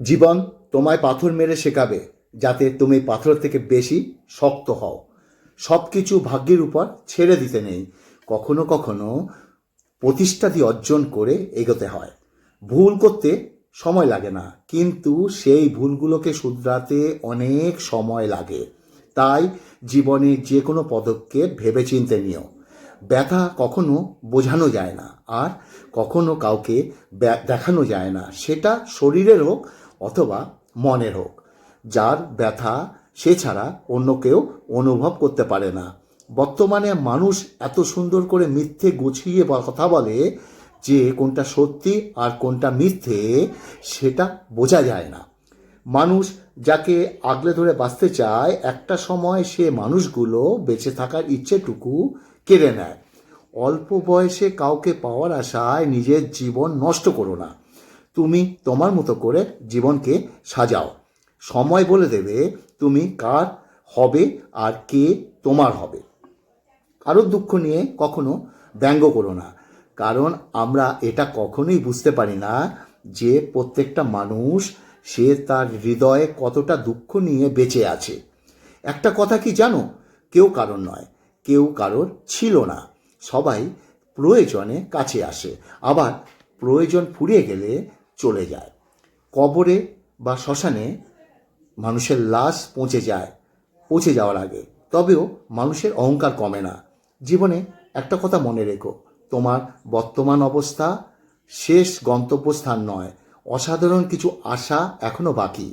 জীবন তোমায় পাথর মেরে শেখাবে যাতে তুমি পাথর থেকে বেশি শক্ত হও। সব কিছু ভাগ্যের উপর ছেড়ে দিতে নেই, কখনো কখনো প্রতিষ্ঠা দিয়ে অর্জন করে এগোতে হয়। ভুল করতে সময় লাগে না, কিন্তু সেই ভুলগুলোকে শুধরাতে অনেক সময় লাগে। তাই জীবনে যে কোনো পদক্ষেপ ভেবেচিন্তে নিও। ব্যথা কখনো বোঝানো যায় না, আর কখনো কাউকে দেখানো যায় না, সেটা শরীরের হোক অথবা মনের হোক। যার ব্যথা সে ছাড়া অন্য কেউ অনুভব করতে পারে না। বর্তমানে মানুষ এত সুন্দর করে মিথ্যে গুছিয়ে কথা বলে যে কোনটা সত্যি আর কোনটা মিথ্যে সেটা বোঝা যায় না। মানুষ যাকে আগলে ধরে বাঁচতে চায়, একটা সময় সে মানুষগুলো বেঁচে থাকার ইচ্ছেটুকু কেড়ে নেয়। অল্প বয়সে কাউকে পাওয়ার আশায় নিজের জীবন নষ্ট করো না। তুমি তোমার মতো করে জীবনকে সাজাও। সময় বলে দেবে তুমি কার হবে আর কে তোমার হবে। কারোর দুঃখ নিয়ে কখনো ব্যঙ্গ করো না, কারণ আমরা এটা কখনোই বুঝতে পারি না যে প্রত্যেকটা মানুষ সে তার হৃদয়ে কতটা দুঃখ নিয়ে বেঁচে আছে। একটা কথা কি জানো, কেউ কারোর নয়, কেউ কারোর ছিল না। সবাই প্রয়োজনে কাছে আসে, আবার প্রয়োজন ফুরিয়ে গেলে চলে যায়। কবরে বা শ্মশানে মানুষের লাশ পৌঁছে যাওয়ার আগে, তবেও মানুষের অহংকার কমে না। জীবনে একটা কথা মনে রেখো, তোমার বর্তমান অবস্থা শেষ গন্তব্যস্থান নয়। অসাধারণ কিছু আশা এখনো বাকি।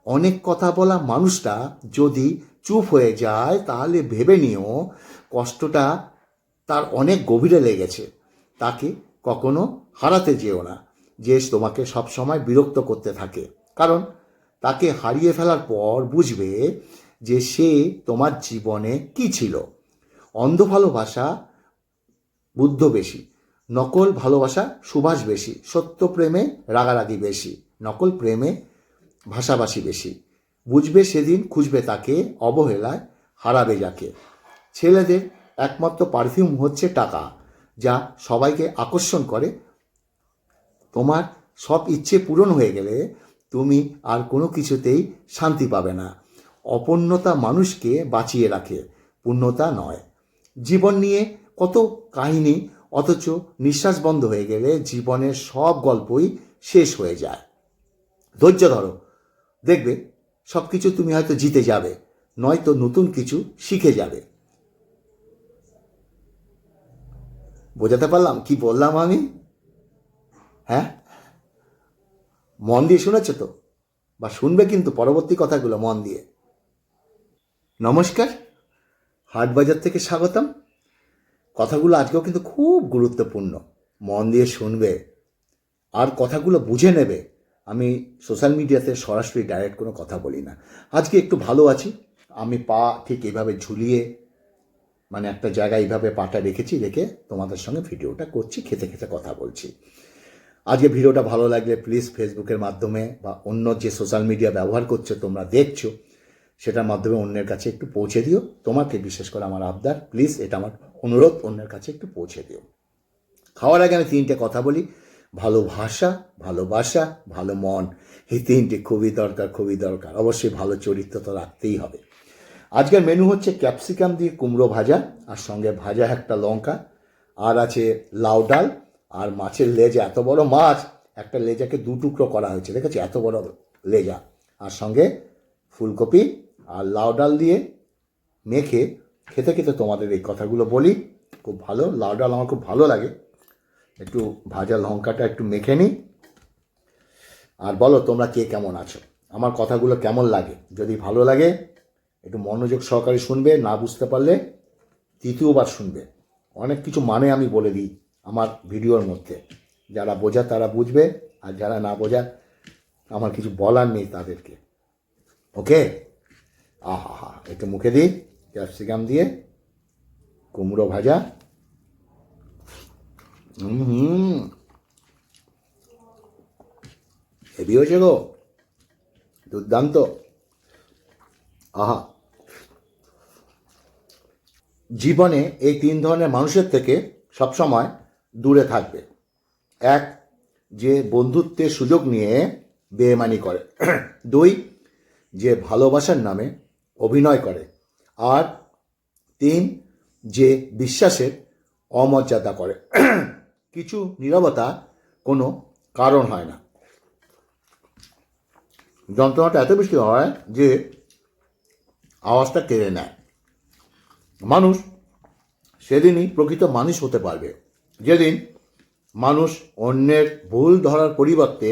অনেক কথা বলা মানুষটা যদি চুপ হয়ে যায়, তাহলে ভেবে নিও কষ্টটা তার অনেক গভীরে লেগেছে। তাকে কখনো হারাতে যেও না, যে তোমাকে সবসময় বিরক্ত করতে থাকে, কারণ তাকে হারিয়ে ফেলার পর বুঝবে যে সে তোমার জীবনে কি ছিল। অন্ধ ভালোবাসা বুদ্ধ বেশি, নকল ভালোবাসা সুভাষ বেশি, সত্য প্রেমে রাগারাগি বেশি, নকল প্রেমে ভাষাভাষী বেশি। বুঝবে সেদিন, খুঁজবে তাকে, অবহেলায় হারাবে যাকে। ছেলেদের একমাত্র পারফিউম হচ্ছে টাকা, যা সবাইকে আকর্ষণ করে। তোমার সব ইচ্ছে পূরণ হয়ে গেলে তুমি আর কোনো কিছুতেই শান্তি পাবে না। অপূর্ণতা মানুষকে বাঁচিয়ে রাখে, পূর্ণতা নয়। জীবন নিয়ে কত কাহিনী, অথচ নিঃশ্বাস বন্ধ হয়ে গেলে জীবনের সব গল্পই শেষ হয়ে যায়। ধৈর্য ধরো, দেখবে সব কিছু তুমি হয়তো জিতে যাবে, নয়তো নতুন কিছু শিখে যাবে। বোঝাতে পারলাম কি বললাম আমি? হ্যাঁ, মন দিয়ে শুনেছো তো? বা শুনবে কিন্তু পরবর্তী কথাগুলো মন দিয়ে। নমস্কার, হাটবাজার থেকে স্বাগতম। কথাগুলো আজকেও কিন্তু খুব গুরুত্বপূর্ণ, মন দিয়ে শুনবে আর কথাগুলো বুঝে নেবে। আমি সোশ্যাল মিডিয়াতে সরাসরি ডাইরেক্ট কোনো কথা বলি না। আজকে একটু ভালো আছি, আমি পা ঠিক এভাবে ঝুলিয়ে, মানে একটা জায়গায় এইভাবে পাটা রেখে তোমাদের সঙ্গে ভিডিওটা করছি, খেতে খেতে কথা বলছি। আজকে ভিডিওটা ভালো লাগলে প্লিজ ফেসবুকের মাধ্যমে বা অন্য যে সোশ্যাল মিডিয়া ব্যবহার করছো, তোমরা দেখছো, সেটার মাধ্যমে অন্যের কাছে একটু পৌঁছে দিও। তোমাকে বিশেষ করে আমার আবদার, প্লিজ, এটা আমার অনুরোধ, অন্যের কাছে একটু পৌঁছে দিও। খাওয়ার আগে আমি তিনটে কথা বলি: ভালো ভাষা, ভালোবাসা, ভালো মন। এই তিনটে খুবই দরকার। অবশ্যই ভালো চরিত্র তো রাখতেই হবে। আজকের মেনু হচ্ছে ক্যাপসিকাম দিয়ে কুমড়ো ভাজা, আর সঙ্গে ভাজা একটা লঙ্কা, আর আছে লাউ ডাল, আর মাছের লেজা। এত বড় মাছ, একটা লেজাকে দু টুকরো করা হয়েছে, দেখেছি এত বড় লেজা। আর সঙ্গে ফুলকপি আর লাউ ডাল দিয়ে মেখে খেতে খেতে তোমাদের এই কথাগুলো বলি। খুব ভালো, লাউ ডাল আমার খুব ভালো লাগে। একটু ভাজা লঙ্কাটা একটু মেখে নিই। আর বলো তোমরা কে কেমন আছো, আমার কথাগুলো কেমন লাগে। যদি ভালো লাগে একটু মনোযোগ সহকারে শুনবে, না বুঝতে পারলে তৃতীয়বার শুনবে। অনেক কিছু মানে আমি বলে দিই আমার ভিডিওর মধ্যে, যারা বোঝা তারা বুঝবে, আর যারা না বোঝা আমার কিছু বলার নেই তাদেরকে। ওকে, আহা, একটু মুখে দিই ক্যাপসিকাম দিয়ে কুমড়ো ভাজা। হেভি হয়েছে গো, দুর্দান্ত। আহা, জীবনে এই তিন ধরনের মানুষের থেকে সবসময় দূরে থাকবে। এক, যে বন্ধুত্বের সুযোগ নিয়ে বেইমানি করে। 2, যে ভালোবাসার নামে অভিনয় করে। আর 3, যে বিশ্বাসের অমর্যাদা করে। কিছু নীরবতা কোনো কারণ হয় না, যন্ত্রণাটা এত বেশি হয় যে আওয়াজটা কেড়ে নেয়। মানুষ সেদিনই প্রকৃত মানুষ হতে পারবে যেদিন মানুষ অন্যের ভুল ধরার পরিবর্তে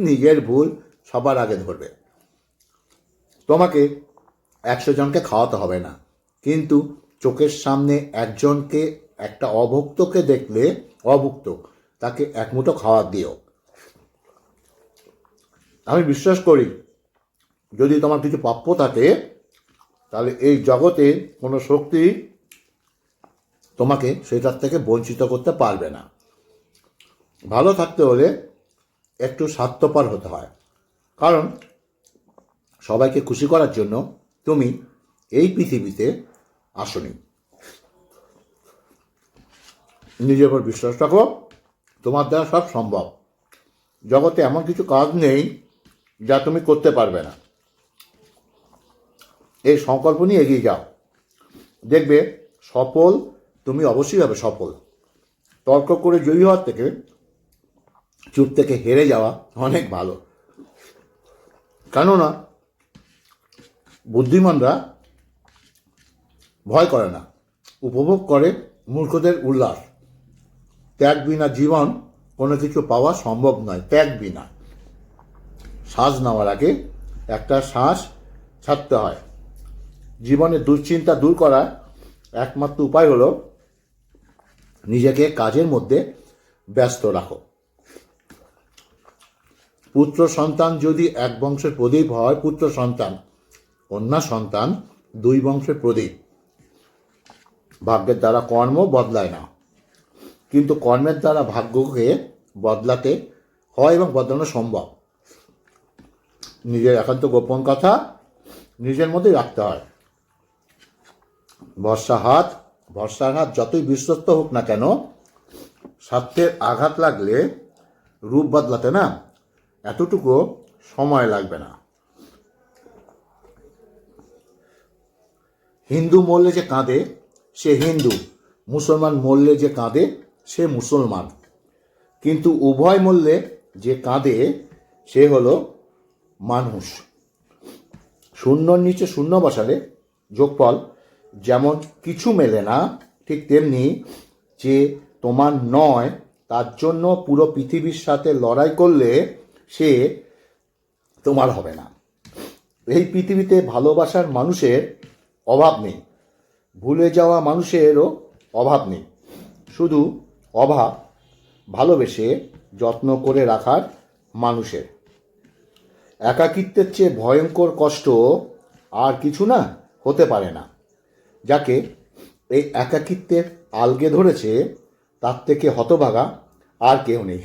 নিজের ভুল সবার আগে ধরবে। তোমাকে 100 জনকে খাওয়াতে হবে না, কিন্তু চোখের সামনে একজনকে, একটা অভুক্তকে দেখলে, অভুক্ত তাকে এক মুঠো খাওয়া দিও। আমি বিশ্বাস করি যদি তোমার কিছু প্রাপ্য থাকে তাহলে এই জগতে কোনো শক্তি তোমাকে সেটার থেকে বঞ্চিত করতে পারবে না। ভালো থাকতে হলে একটু স্বার্থপর হতে হয়, কারণ সবাইকে খুশি করার জন্য তুমি এই পৃথিবীতে আসনি। নিজের উপর বিশ্বাস রাখো, তোমার দ্বারা সব সম্ভব। জগতে এমন কিছু কাজ নেই যা তুমি করতে পারবে না। এই সংকল্প নিয়ে এগিয়ে যাও, দেখবে সফল তুমি অবশ্যই হবে সফল। তর্ক করে জয়ী হওয়ার থেকে চুপ থেকে হেরে যাওয়া অনেক ভালো। কেননা বুদ্ধিমানরা ভয় করে না, উপভোগ করে মূর্খদের উল্লাস। ত্যাগ বিনা জীবন কোনো কিছু পাওয়া সম্ভব নয়। ত্যাগ বিনা। শ্বাস নেওয়ার আগে একটা শ্বাস ছাড়তে হয়। জীবনের দুশ্চিন্তা দূর করার একমাত্র উপায় হলো নিজেকে কাজের মধ্যে ব্যস্ত রাখো। পুত্র সন্তান যদি এক বংশের প্রদীপ হয়, পুত্র সন্তান, কন্যা সন্তান 2 বংশের প্রদীপ। ভাগ্যের দ্বারা কর্ম বদলায় না, কিন্তু কর্মের দ্বারা ভাগ্যকে বদলাতে হয় এবং বদলানো সম্ভব। নিজের একান্ত গোপন কথা নিজের মধ্যেই রাখতে হয়। ভরসার হাত যতই বিশ্বস্ত হোক না কেন, স্বার্থের আঘাত লাগলে রূপ বদলাতে না এতটুকু সময় লাগবে না। হিন্দু মরলে যে কাঁদে সে হিন্দু, মুসলমান মরলে যে কাঁদে সে মুসলমান, কিন্তু উভয় মরলে যে কাঁদে সে হলো মানুষ। শূন্যর নিচে শূন্য বসালে যোগফল যেমন কিছু মেলে না, ঠিক তেমনি যে তোমার নয় তার জন্য পুরো পৃথিবীর সাথে লড়াই করলে সে তোমার হবে না। এই পৃথিবীতে ভালোবাসার মানুষের অভাব নেই, ভুলে যাওয়া মানুষেরও অভাব নেই। শুধু অভাব ভালোবেসে যত্ন করে রাখার মানুষের। একাকিত্বের চেয়ে ভয়ঙ্কর কষ্ট আর কিছু না হতে পারে না। যাকে এই একাকিত্বের আলগে ধরেছে তার থেকে হতভাগা আর কেউ নেই।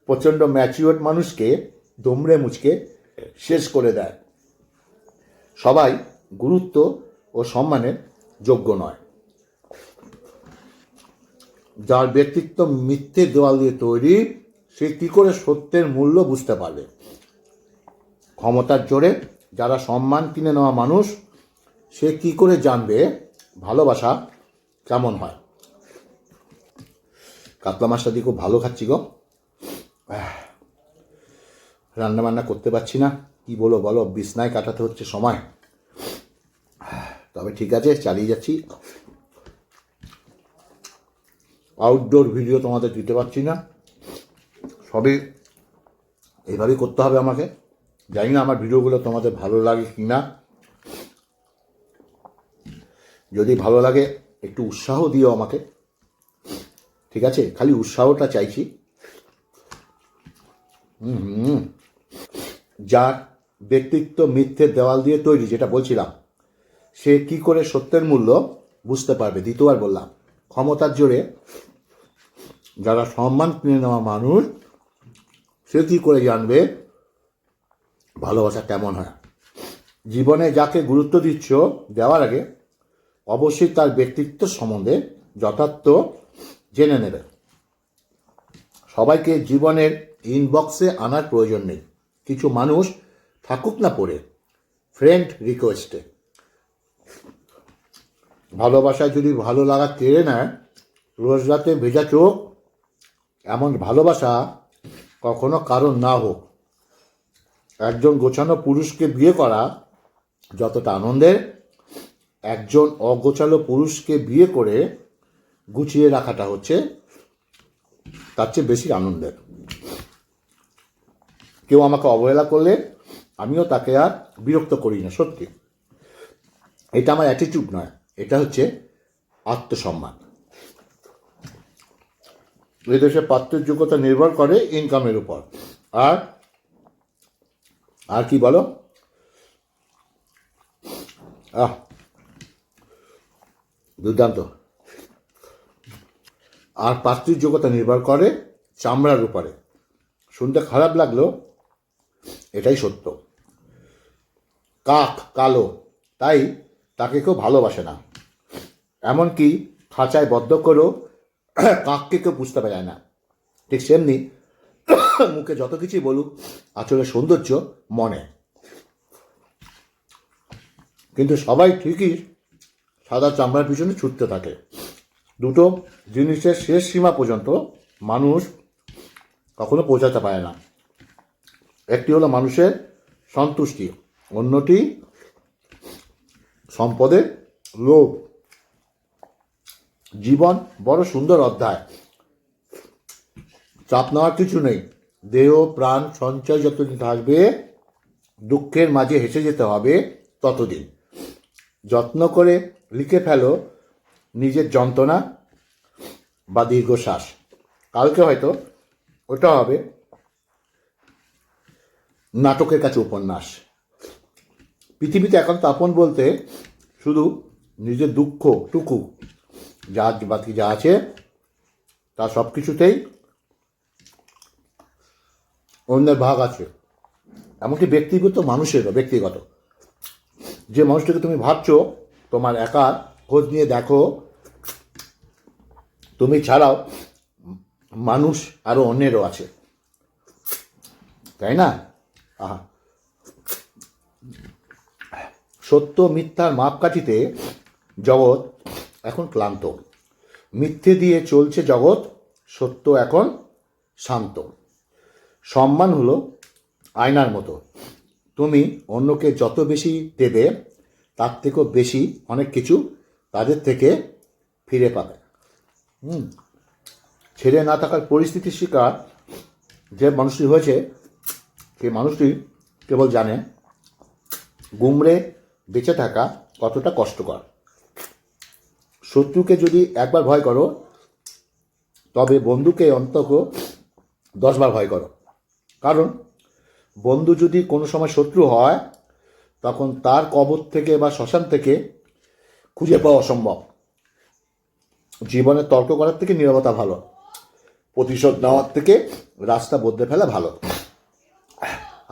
প্রচণ্ড ম্যাচিওর মানুষকে দমড়ে মুচকে শেষ করে দেয়। সবাই গুরুত্ব ও সম্মানের যোগ্য নয়। যার ব্যক্তিত্ব মিথ্যে দেওয়াল দিয়ে তৈরি, সে কী করে সত্যের মূল্য বুঝতে পারবে? ক্ষমতার জোরে যারা সম্মান কিনে নেওয়া মানুষ, সে কি করে জানবে ভালোবাসা কেমন হয়? কাতলা মাছটা দিয়ে খুব ভালো খাচ্ছি গো। রান্না বান্না করতে পারছি না, কি বলো, বিছনায় কাটাতে হচ্ছে সময়। তবে ঠিক আছে, চালিয়ে যাচ্ছি। আউটডোর ভিডিও তোমাদের দিতে পারছি না, সবই এইভাবেই করতে হবে আমাকে। জানি না আমার ভিডিওগুলো তোমাদের ভালো লাগে কি না। যদি ভালো লাগে একটু উৎসাহ দিও আমাকে, ঠিক আছে? খালি উৎসাহটা চাইছি। যার ব্যক্তিত্ব মিথ্যের দেওয়াল দিয়ে তৈরি, যেটা বলছিলাম, সে কি করে সত্যের মূল্য বুঝতে পারবে? দ্বিতীয়বার বললাম, ক্ষমতার জোরে যারা সম্মান কিনে নেওয়া মানুষ, সে কি করে জানবে ভালোবাসা কেমন হয়? জীবনে যাকে গুরুত্ব দিচ্ছ, দেওয়ার আগে অবশ্যই তার ব্যক্তিত্ব সম্বন্ধে যথার্থ জেনে নেবে। সবাইকে জীবনের ইনবক্সে আনার প্রয়োজন নেই। কিছু মানুষ থাকুক না পড়ে ফ্রেন্ড রিকোয়েস্টে। ভালোবাসায় যদি ভালো লাগা কেড়ে নেয়, রোজ রাতে ভেজা চোখ, এমন ভালোবাসা কখনো কারণ না হোক। একজন গোছানো পুরুষকে বিয়ে করা যতটা আনন্দের, একজন অগোছালো পুরুষকে বিয়ে করে গুছিয়ে রাখাটা হচ্ছে তার চেয়ে বেশি আনন্দের। কেউ আমাকে অবহেলা করলে আমিও তাকে আর বিরক্ত করি না। সত্যি, এটা আমার অ্যাটিটিউড নয়, এটা হচ্ছে আত্মসম্মান। এই দেশে পাত্রের যোগ্যতা নির্ভর করে ইনকামের উপর। আর আর কি বলো, দুর্দান্ত। আর পাত্রের যোগ্যতা নির্ভর করে চামড়ার উপরে। শুনতে খারাপ লাগলো, এটাই সত্য। কাক কালো, তাই তাকে কেউ ভালোবাসে না। এমনকি খাঁচায় বদ্ধ করেও কাককে কেউ বুঝতে পারে না। ঠিক সেমনি মুখে যত কিছুই বলুক, আসলে সৌন্দর্য মনে। কিন্তু সবাই ঠিকই সাদা চামড়ার পিছনে ছুটতে থাকে। দুটো জিনিসের শেষ সীমা পর্যন্ত মানুষ কখনো পৌঁছাতে পারে না। একটি হলো মানুষের সন্তুষ্টি, অন্যটি সম্পদের লোভ। জীবন বড় সুন্দর অধ্যায়, চাপ নেওয়ার কিছু নেই। দেহ প্রাণ সঞ্চয় যতদিন থাকবে, দুঃখের মাঝে হেসে যেতে হবে ততদিন। যত্ন করে লিখে ফেলো নিজের যন্ত্রণা বা দীর্ঘশ্বাস। কালকে হয়তো ওটা হবে নাটকের কাছে উপন্যাস। পৃথিবীতে এখন আপন বলতে শুধু নিজের দুঃখটুকু, যা বাকি যা আছে তা সব কিছুতেই অন্যের ভাগ আছে। এমনকি ব্যক্তিগত মানুষেরও। ব্যক্তিগত যে মানুষটাকে তুমি ভাবছো তোমার একা, খোঁজ নিয়ে দেখো তুমি ছাড়াও মানুষ আরো অন্যেরও আছে, তাই না? আহা, সত্য মিথ্যার মাপকাঠিতে জগৎ এখন ক্লান্ত। মিথ্যে দিয়ে চলছে জগৎ, সত্য এখন শান্ত। সম্মান হলো আয়নার মতো, তুমি অন্যকে যত বেশি দেবে তার থেকেও বেশি অনেক কিছু তাদের থেকে ফিরে পাবে। ছেড়ে না থাকার পরিস্থিতির শিকার যে মানুষটি হয়েছে, সেই মানুষটি কেবল জানে গুমড়ে বেঁচে থাকা কতটা কষ্টকর। শত্রুকে যদি একবার ভয় করো, তবে বন্ধুকে অন্তত 10 বার ভয় করো। কারণ বন্ধু যদি কোনো সময় শত্রু হয়, তখন তার কবর থেকে বা শ্মশান থেকে খুঁজে পাওয়া অসম্ভব। জীবনে তর্ক করার থেকে নীরবতা ভালো, প্রতিশোধ নেওয়ার থেকে রাস্তা বদলে ফেলা ভালো।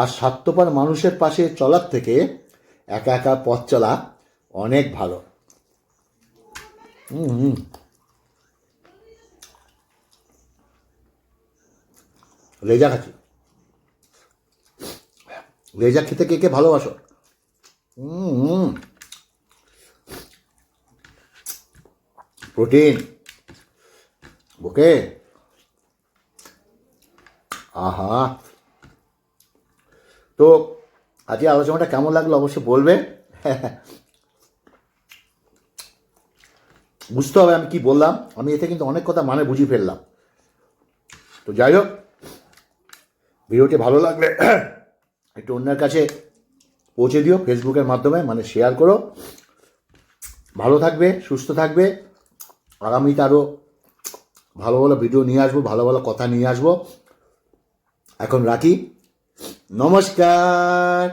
আর স্বার্থপর মানুষের পাশে চলার থেকে একা একা পথ চলা অনেক ভালো। লেজা খাচ্ছি। লেজা খেতে কে কে ভালোবাসো? প্রোটিন, ওকে। আহা, তো আজকে আলোচনাটা কেমন লাগলো অবশ্যই বলবে। বুঝতে হবে আমি কি বললাম। আমি এতে কিন্তু অনেক কথা মানে বুঝিয়ে ফেললাম। তো যাই হোক, ভিডিওটি ভালো লাগলে একটু অন্যের কাছে পৌঁছে দিও ফেসবুকের মাধ্যমে, মানে শেয়ার করো। ভালো থাকবে, সুস্থ থাকবে। আগামীতে আরও ভালো ভালো ভিডিও নিয়ে আসবো, ভালো ভালো কথা নিয়ে আসবো। এখন রাখি, নমস্কার।